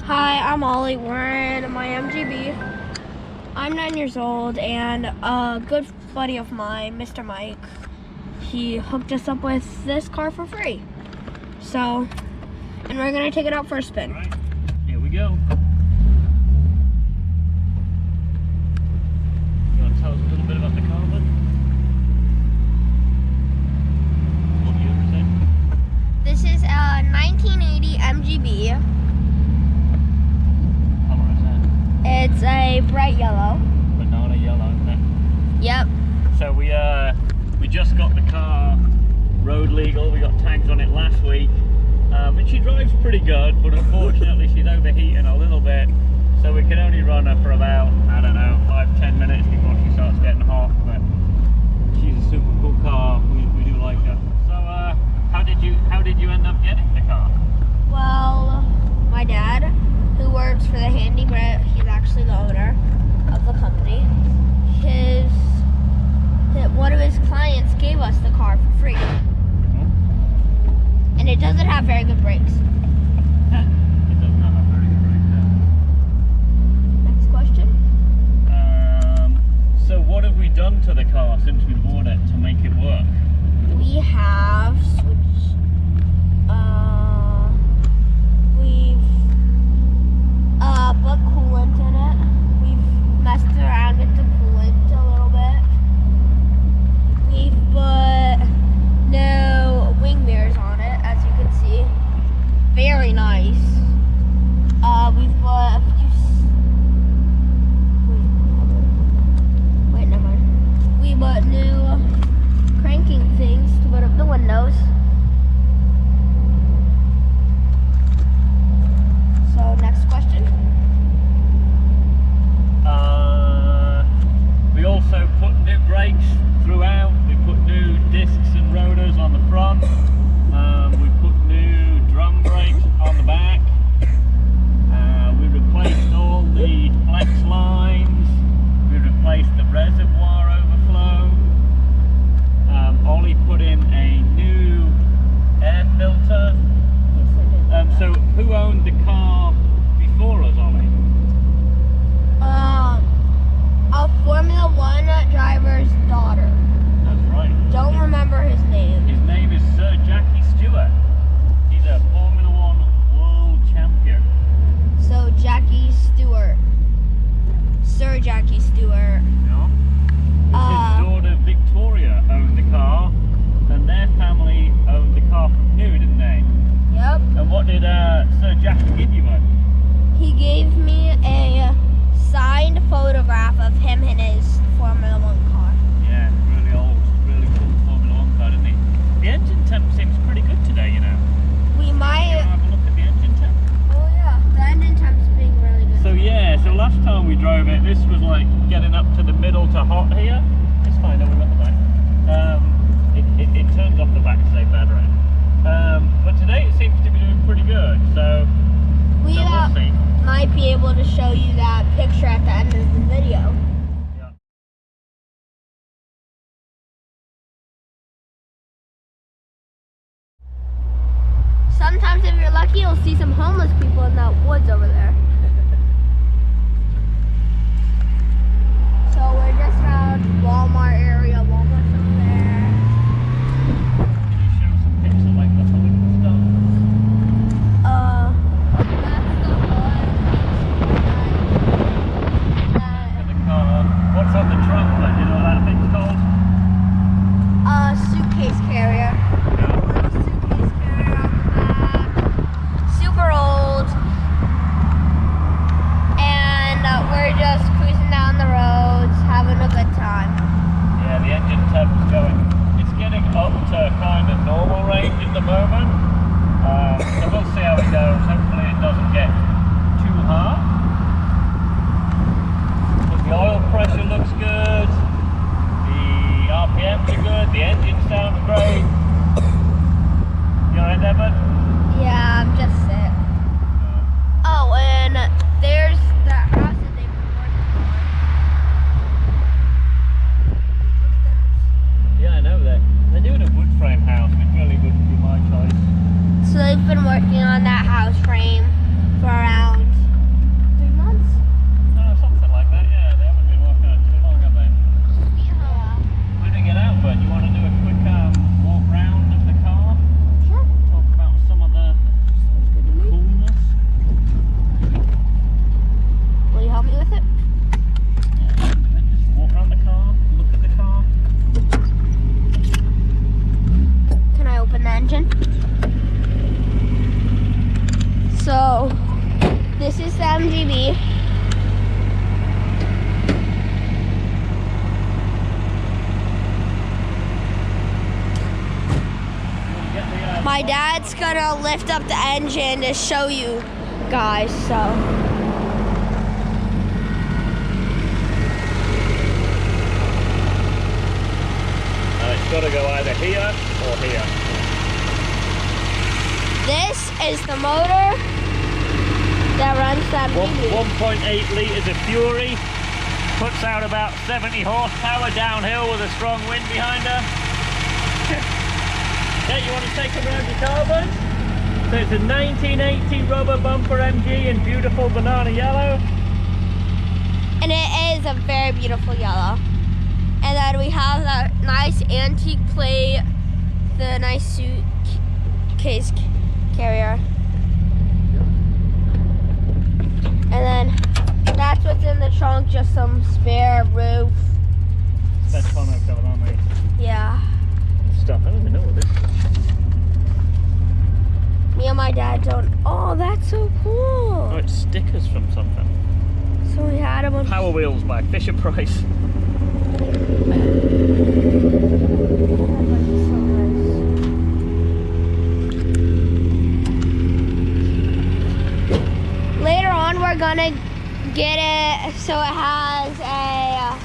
Hi, I'm Oli Wright my MGB. I'm 9 years old, and a good buddy of mine, Mr. Mike, he hooked us up with this car for free. So, and we're gonna take it out for a spin. All right, here we go. You want to tell us a little bit about the car, bud? What year is it? This is a 1980 MGB. It's a bright yellow. Banana yellow, isn't it? Yep. So we just got the car road legal. We got tags on it last week, and she drives pretty good, but unfortunately she's overheating a little bit, so we can only run her for about, I don't know, 5-10 minutes before she starts getting hot. But she's a super cool car. We do like her. So how did you end up getting the car? Well, my dad, who works for the Handy Brit, he's actually the owner of the company. One of his clients gave us the car for free. And it doesn't have very good brakes. It does not have very good brakes, no. Next question. So what have we done to the car since we bought it to make it work? We have switched, we've put coolant in it. We've messed around with the coolant a little bit. We've put new wing mirrors on it, as you can see. Very nice. We've put a few. Wait, never mind. We put new cranking things to put up the windows. So, next question. We also put new brakes throughout. We put new discs and rotors on the front. We put new drum brakes on the back. We replaced all the flex lines. We replaced the reservoir overflow. Ollie put in a new air filter. So who owned the car before us, Ollie? A Formula One driver's daughter. That's right. Don't remember his name. His name is Sir Jackie Stewart. He's a Formula One world champion. So Jackie Stewart. Sir Jackie Stewart. Yeah. His daughter Victoria owned the car, and their family owned the car from new, didn't they? Yep. And what did Sir Jackie give you, bud? He gave me a signed photograph of him in his Formula One car. Yeah, really old, really cool Formula One car, didn't he? The engine temp seems pretty good today, you know. We might. You have a look at the engine temp. Oh yeah, the engine temp's being really good. So yeah, so last time we drove it, this was like getting up to the middle to hot here. It's fine, don't worry about the back. It turns off the back to save battery. But today it seems to be doing pretty good, so we'll see. Might be able to show you that picture at the end of the video. Yeah. Sometimes if you're lucky, you'll see some homeless people in that woods over there. So we're just around Walmart area. Walmart's over there. Can you show some pictures of like the hood and stuff? That's the hood. Look at the car. What's on the trunk? Like, do you know what that thing's called? Suitcase carrier. Little suitcase carrier on the back. Super old. And we're just cruising down the roads, having a good time. Yeah, the engine temp's going. It's getting up to kind of normal range at the moment. So we'll see how it goes. Hopefully it doesn't get too hot. But the oil pressure looks good. The RPMs are good. The engine sounds great. You alright there, bud? Yeah, I'm just sick. Oh, and there's that house that they've been working on. Yeah, I know that. They're doing a wood frame house, which really wouldn't be my choice. So they've been working on that house frame for around engine. So this is the MGB. My dad's gonna lift up the engine to show you guys, so. It's got to go either here or here. This is the motor that runs that MGB. 1.8 litres of Fury, puts out about 70 horsepower downhill with a strong wind behind her. Okay, you want to take them around your carbon? So it's a 1980 rubber bumper MG in beautiful banana yellow. And it is a very beautiful yellow. And then we have that nice antique plate, the nice suitcase carrier. And then that's what's in the trunk, just some spare roof. That's fun I've got on me. Yeah. Stuff, I don't even know what this is. Me and my dad don't. Oh, that's so cool. Oh, it's stickers from something. So we had them on. Power Wheels by Fisher Price. Later on, we're gonna get it so it has a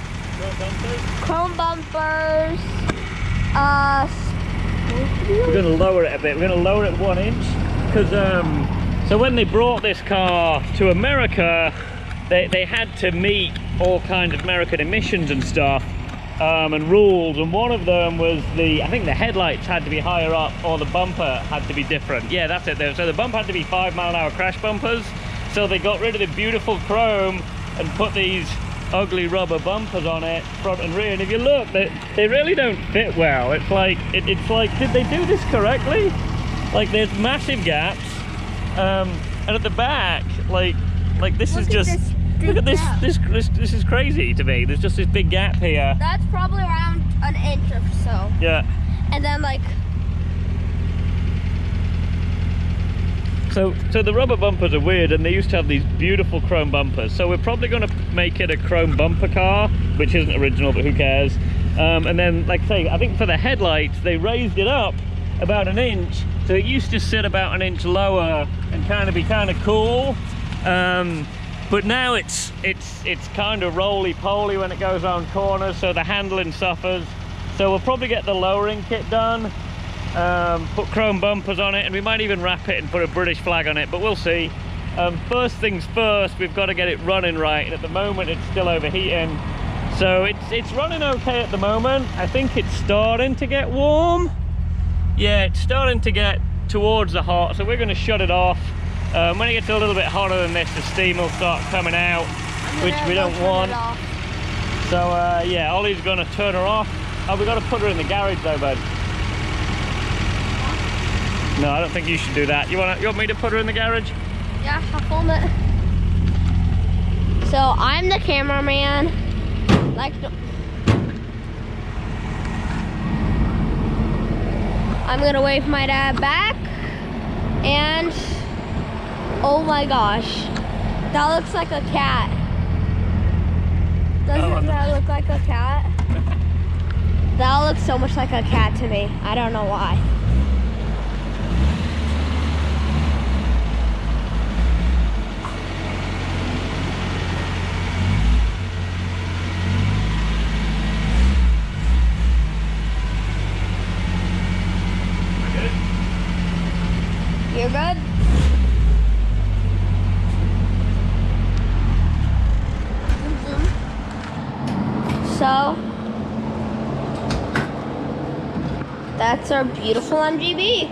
chrome bumpers. We're going to lower it a bit. We're going to lower it 1 inch because so when they brought this car to America, they had to meet all kinds of American emissions and stuff and rules, and one of them was I think the headlights had to be higher up or the bumper had to be different. Yeah, that's it there. So the bumper had to be 5-mile-an-hour crash bumpers, so they got rid of the beautiful chrome and put these ugly rubber bumpers on it, front and rear. And if you look, they really don't fit well. It's like did they do this correctly? Like there's massive gaps, and at the back, like this is just look at this. This is crazy to me. There's just this big gap here. That's probably around an inch or so. Yeah. And then like. So the rubber bumpers are weird, and they used to have these beautiful chrome bumpers. So we're probably going to make it a chrome bumper car, which isn't original, but who cares? And then, like I say, I think for the headlights, they raised it up about an inch. So it used to sit about an inch lower and be kind of cool. But now it's kind of roly-poly when it goes around corners, so the handling suffers. So we'll probably get the lowering kit done. Put chrome bumpers on it, and we might even wrap it and put a British flag on it, but we'll see. First things first, we've got to get it running right, and at the moment it's still overheating. So it's running okay at the moment. I think it's starting to get warm. Yeah, it's starting to get towards the hot, so we're going to shut it off. When it gets a little bit hotter than this, the steam will start coming out, which we don't want. So yeah, Ollie's going to turn her off. Oh, we've got to put her in the garage though, bud. No, I don't think you should do that. You want me to put her in the garage? Yeah, I'll film it. So I'm the cameraman. I'm gonna wave my dad back, and oh my gosh, that looks like a cat. Doesn't that look like a cat? That looks so much like a cat to me. I don't know why. You're good? So, that's our beautiful MGB.